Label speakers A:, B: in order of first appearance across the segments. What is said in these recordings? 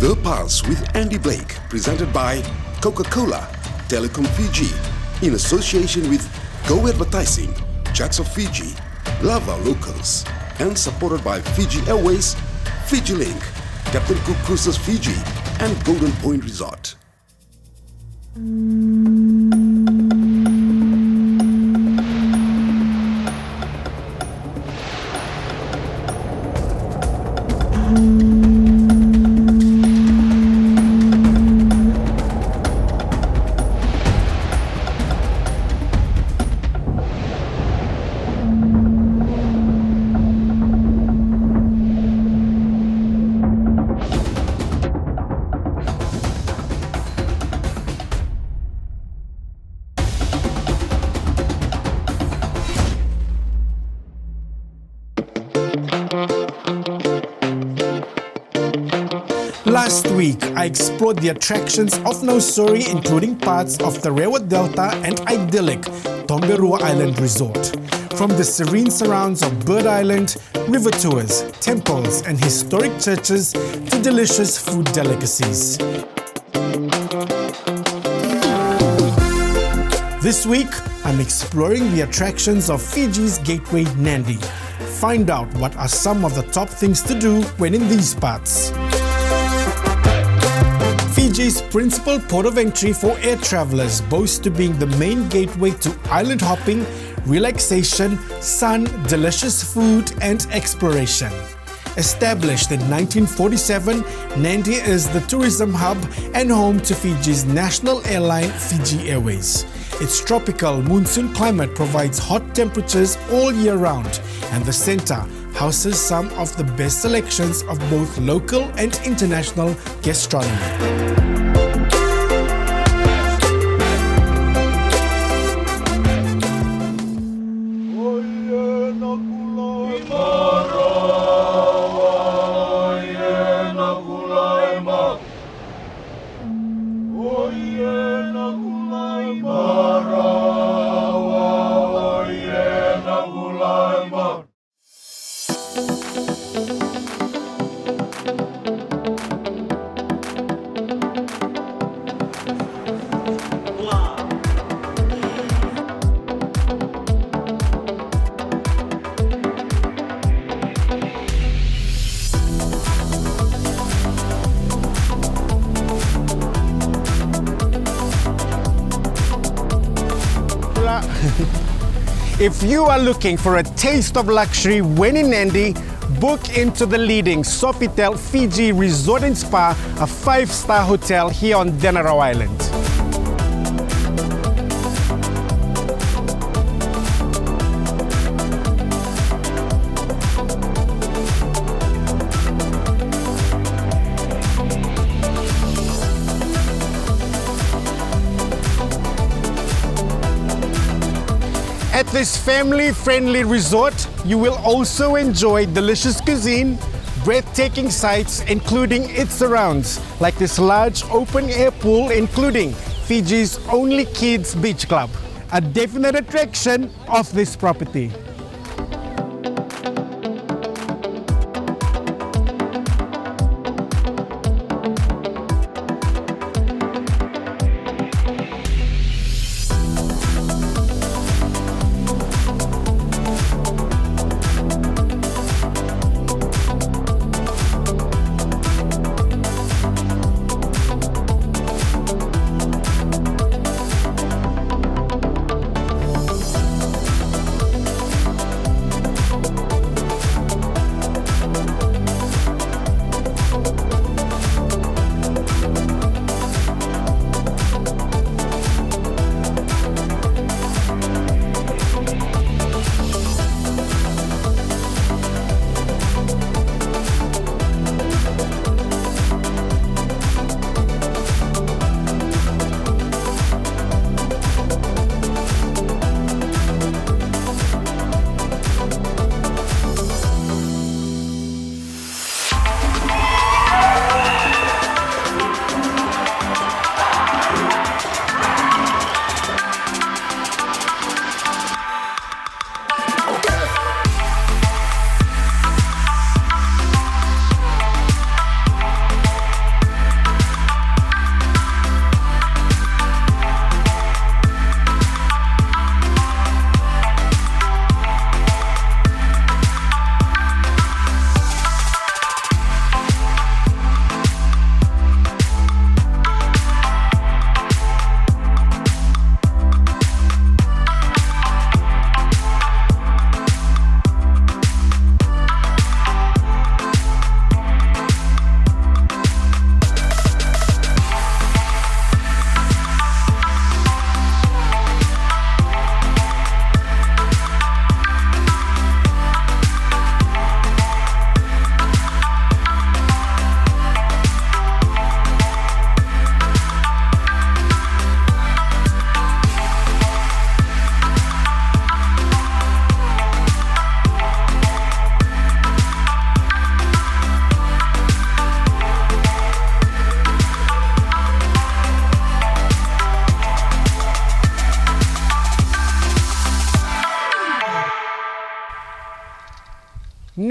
A: The Pulse with Andy Blake, presented by Coca-Cola, Telecom Fiji, in association with Go Advertising, Jets of Fiji, Love Our Locals, and supported by Fiji Airways, Fiji Link, Captain Cook Cruises Fiji, and Golden Point Resort.
B: Last week, I explored the attractions of Nausori, including parts of the Rewa Delta and idyllic Tomberua Island Resort. From the serene surrounds of Bird Island, river tours, temples and historic churches to delicious food delicacies. This week, I'm exploring the attractions of Fiji's gateway Nadi. Find out what are some of the top things to do when in these parts. Fiji's principal port of entry for air travelers boasts to being the main gateway to island hopping, relaxation, sun, delicious food and exploration. Established in 1947, Nadi is the tourism hub and home to Fiji's national airline Fiji Airways. Its tropical monsoon climate provides hot temperatures all year round, and the center houses some of the best selections of both local and international gastronomy. If you are looking for a taste of luxury when in Nadi, book into the leading Sofitel Fiji Resort and Spa, a 5-star hotel here on Denarau Island. At this family-friendly resort, you will also enjoy delicious cuisine, breathtaking sights including its surrounds, like this large open-air pool including Fiji's only kids beach club, a definite attraction of this property.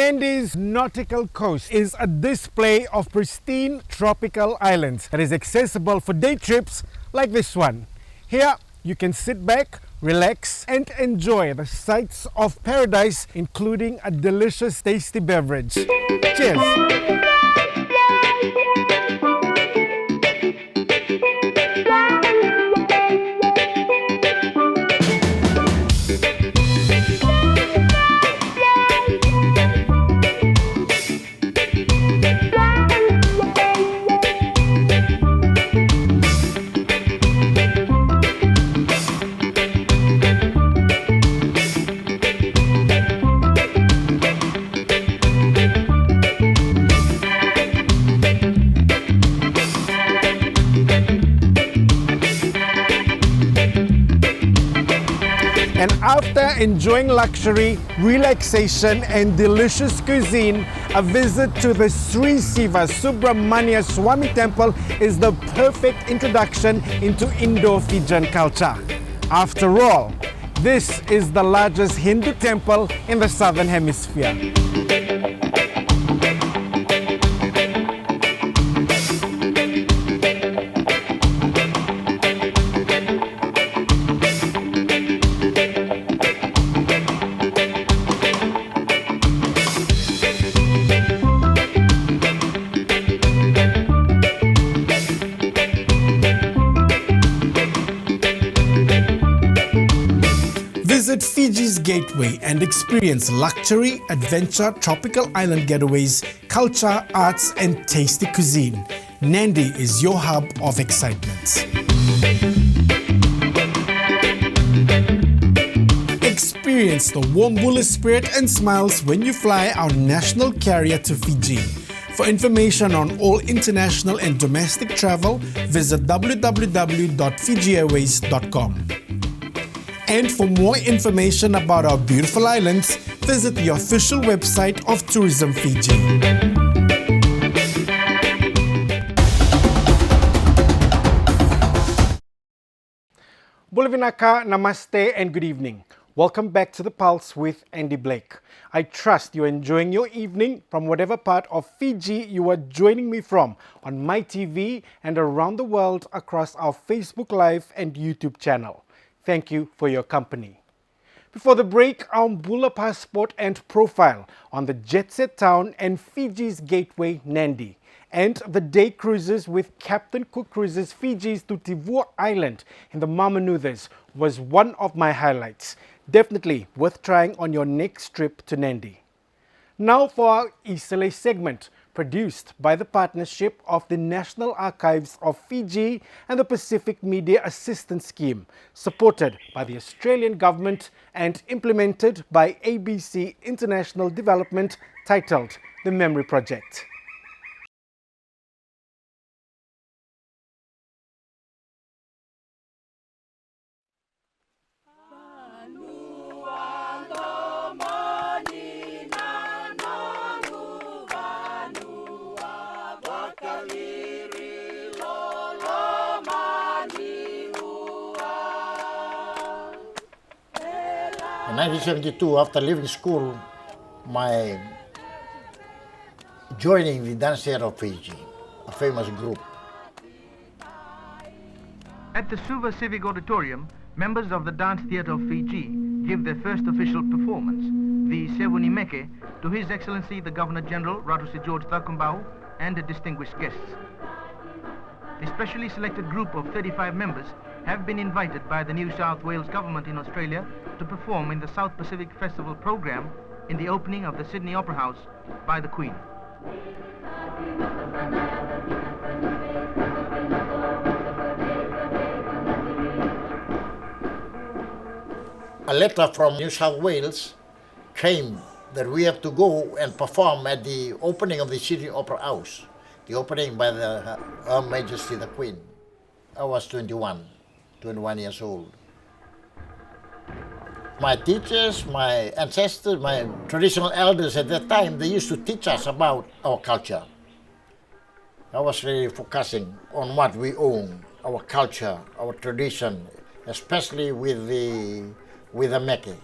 B: Nandy's nautical coast is a display of pristine tropical islands that is accessible for day trips like this one. Here you can sit back, relax and enjoy the sights of paradise, including a delicious tasty beverage. Cheers! And after enjoying luxury, relaxation and delicious cuisine, a visit to the Sri Siva Subramania Swami Temple is the perfect introduction into Indo-Fijian culture. After all, this is the largest Hindu temple in the Southern Hemisphere. Visit Fiji's gateway and experience luxury, adventure, tropical island getaways, culture, arts and tasty cuisine. Nadi is your hub of excitement. Experience the warm Bula spirit and smiles when you fly our national carrier to Fiji. For information on all international and domestic travel, visit www.fijiairways.com. And for more information about our beautiful islands, visit the official website of Tourism Fiji. Bulavinaka, namaste and good evening. Welcome back to The Pulse with Andy Blake. I trust you're enjoying your evening from whatever part of Fiji you are joining me from on my TV and around the world across our Facebook Live and YouTube channel. Thank you for your company. Before the break, our Bula passport and profile on the jet-set town and Fiji's gateway, Nadi, and the day cruises with Captain Cook Cruises Fiji's to Tivua Island in the Mamanuthas was one of my highlights. Definitely worth trying on your next trip to Nadi. Now for our Isale segment, produced by the partnership of the National Archives of Fiji and the Pacific Media Assistance Scheme, supported by the Australian Government and implemented by ABC International Development, titled The Memory Project.
C: In 1972, after leaving school, my joining the Dance Theatre of Fiji, a famous group.
D: At the Suva Civic Auditorium, members of the Dance Theatre of Fiji give their first official performance, the Sevuni Meke, to His Excellency the Governor-General, Ratu Sir George Thakumbau, and the distinguished guests. A specially selected group of 35 members have been invited by the New South Wales Government in Australia to perform in the South Pacific Festival program in the opening of the Sydney Opera House by the Queen.
C: A letter from New South Wales came that we have to go and perform at the opening of the Sydney Opera House, the opening by Her Majesty the Queen. I was 21 years old. My teachers, my ancestors, my traditional elders at that time, they used to teach us about our culture. I was really focusing on what we own, our culture, our tradition, especially with the Meke.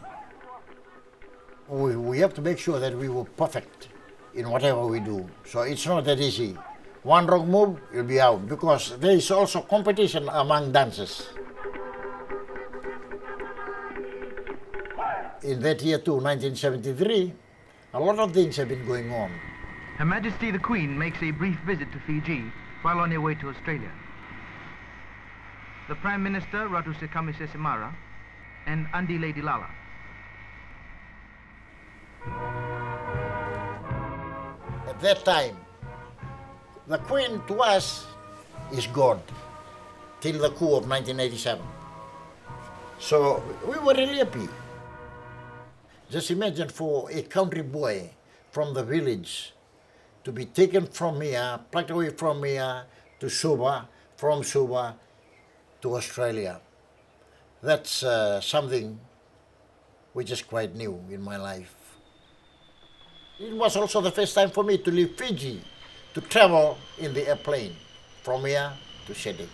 C: we have to make sure that we were perfect in whatever we do. So it's not that easy. One wrong move, you'll be out, because there is also competition among dancers. In that year too, 1973, a lot of things have been going on.
D: Her Majesty the Queen makes a brief visit to Fiji while on her way to Australia. The Prime Minister, Ratu Sekami Sesemara, and Andhy Lady Lala.
C: At that time, the Queen to us is God, till the coup of 1987. So we were really happy. Just imagine for a country boy from the village to be taken from here, plucked away from here to Suba, from Suba to Australia. That's something which is quite new in my life. It was also the first time for me to leave Fiji, to travel in the airplane from here to Sydney.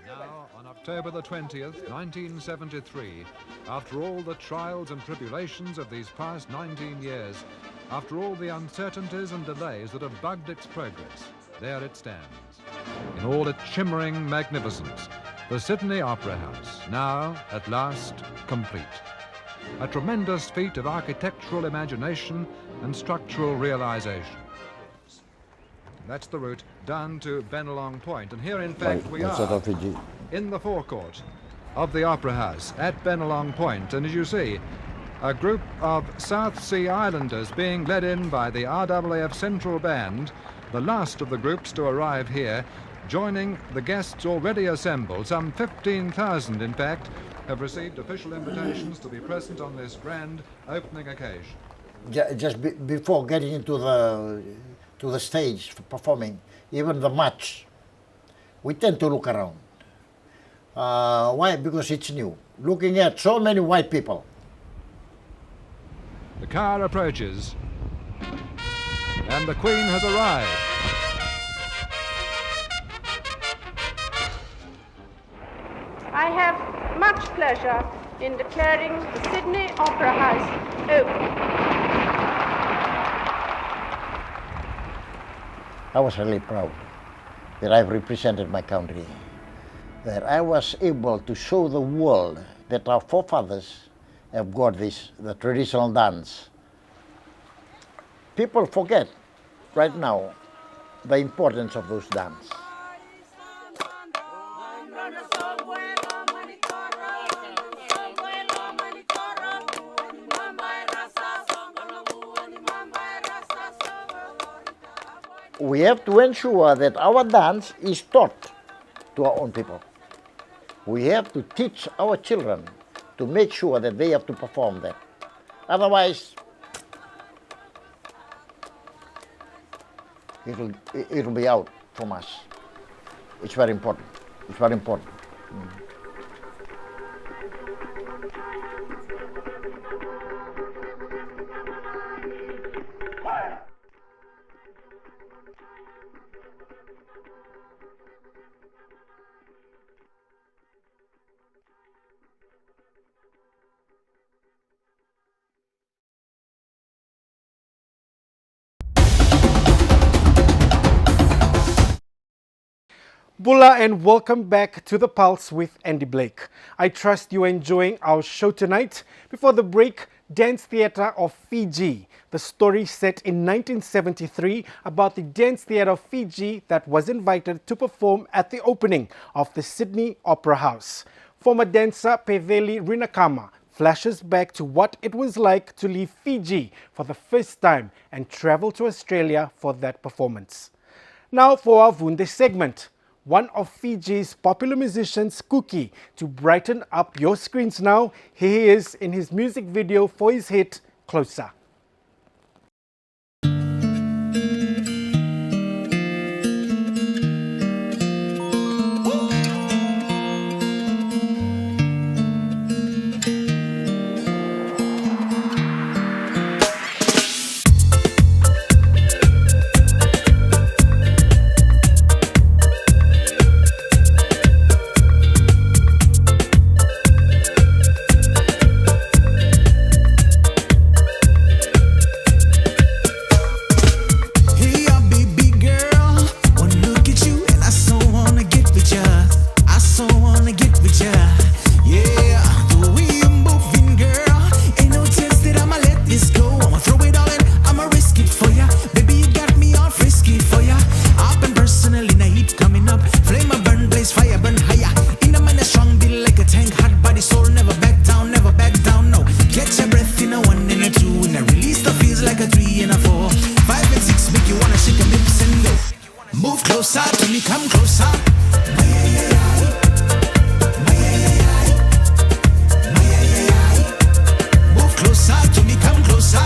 E: Now, on October the 20th, 1973, after all the trials and tribulations of these past 19 years, after all the uncertainties and delays that have bugged its progress, there it stands. In all its shimmering magnificence, the Sydney Opera House, now, at last, complete. A tremendous feat of architectural imagination and structural realization. That's the route down to Bennelong Point, and here in fact we are in the forecourt of the Opera House at Bennelong Point, and as you see, a group of South Sea Islanders being led in by the RAAF Central Band, the last of the groups to arrive here, joining the guests already assembled. Some 15,000 in fact have received official invitations to be present on this grand opening occasion.
C: Just before getting into the stage for performing, even the march, we tend to look around. Why? Because it's new. Looking at so many white people.
E: The car approaches, and the Queen has arrived.
F: I have much pleasure in declaring the Sydney Opera House open.
C: I was really proud that I've represented my country, that I was able to show the world that our forefathers have got the traditional dance. People forget right now the importance of those dance. We have to ensure that our dance is taught to our own people. We have to teach our children to make sure that they have to perform that. Otherwise, it'll be out from us. It's very important. It's very important.
B: Bula, and welcome back to The Pulse with Andy Blake. I trust you're enjoying our show tonight. Before the break, Dance Theatre of Fiji, the story set in 1973 about the Dance Theatre of Fiji that was invited to perform at the opening of the Sydney Opera House. Former dancer Peveli Rinakama flashes back to what it was like to leave Fiji for the first time and travel to Australia for that performance. Now for our Vude segment. One of Fiji's popular musicians, Kuki, to brighten up your screens now. Here he is in his music video for his hit, Closer.
G: me, come closer. Move closer to me, come closer.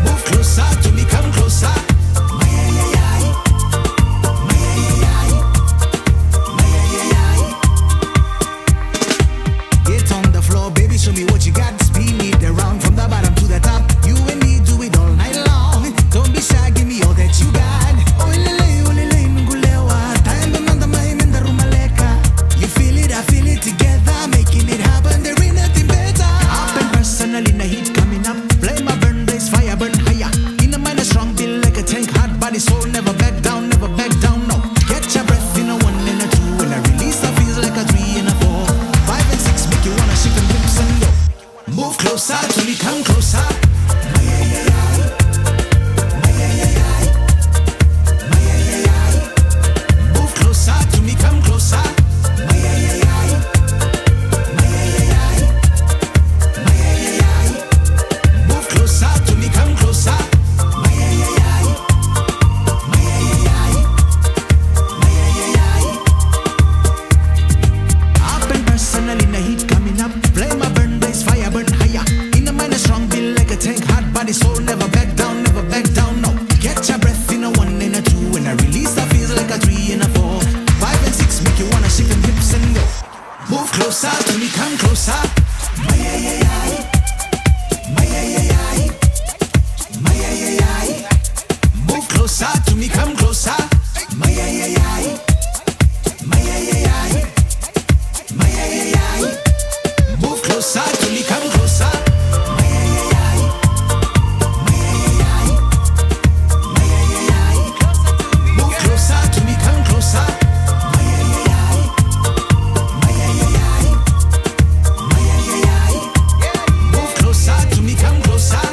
G: Move closer to me, come closer. Get on the floor, baby, show me what you got. Spin it around from the bottom to the top. You and me do it all night long. Don't be shy, give me all that you got. Oh, lele, ngulewa. Time to manda mai menda rumaleka. You feel it, I feel it together. Making it happen, there ain't nothing better. Up and personally, the heat coming up. Flame a burn, blaze fire, burn higher. In a mind, a strong build like a tank. Hot body, soul, never back down, no. Catch your breath in a 1 and a 2. When I release, I feels like a 3 and a 4. 5 and 6 make you wanna shake them hips and go. Move closer to me, come closer. Move closer to me, come closer. Move closer to me, come closer. Up and personally, the heat coming up. Flame a burn, blaze fire, burn higher. In the mind, a strong build like a tank. Hot body, soul, never back down, no. Catch your breath in a 1 and a 2. When I release, I feels like a 3 and a 4. 5 and 6 make you wanna shake them hips and go. Move closer to me, come closer. Move closer to me, come closer. Move closer to me, come closer. Move closer to me, come closer. Move closer to me, come closer.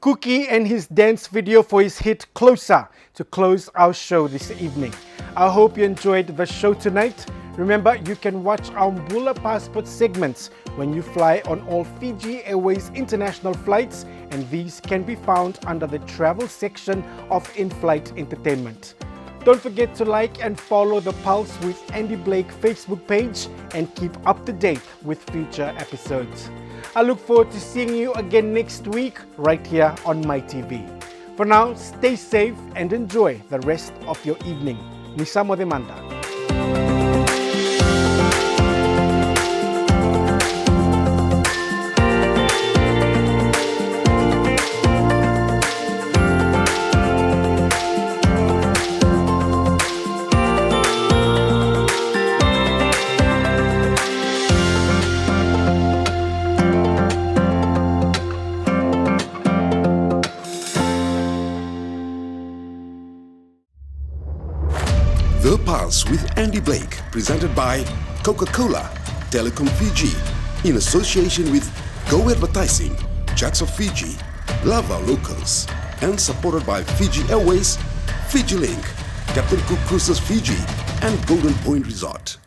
B: Kuki and his dance video for his hit Closer to close our show this evening. I hope you enjoyed the show tonight. Remember, you can watch our Bula passport segments when you fly on all Fiji Airways international flights, and these can be found under the travel section of in-flight entertainment. Don't forget to like and follow the Pulse with Andhy Blake Facebook page and keep up to date with future episodes. I look forward to seeing you again next week right here on my TV. For now, stay safe and enjoy the rest of your evening. Nisamo Demanda.
A: The Pulse with Andhy Blake, presented by Coca-Cola, Telecom Fiji, in association with Go Advertising, Jacks of Fiji, Love Our Locals, and supported by Fiji Airways, Fiji Link, Captain Cook Cruises Fiji, and Golden Point Resort.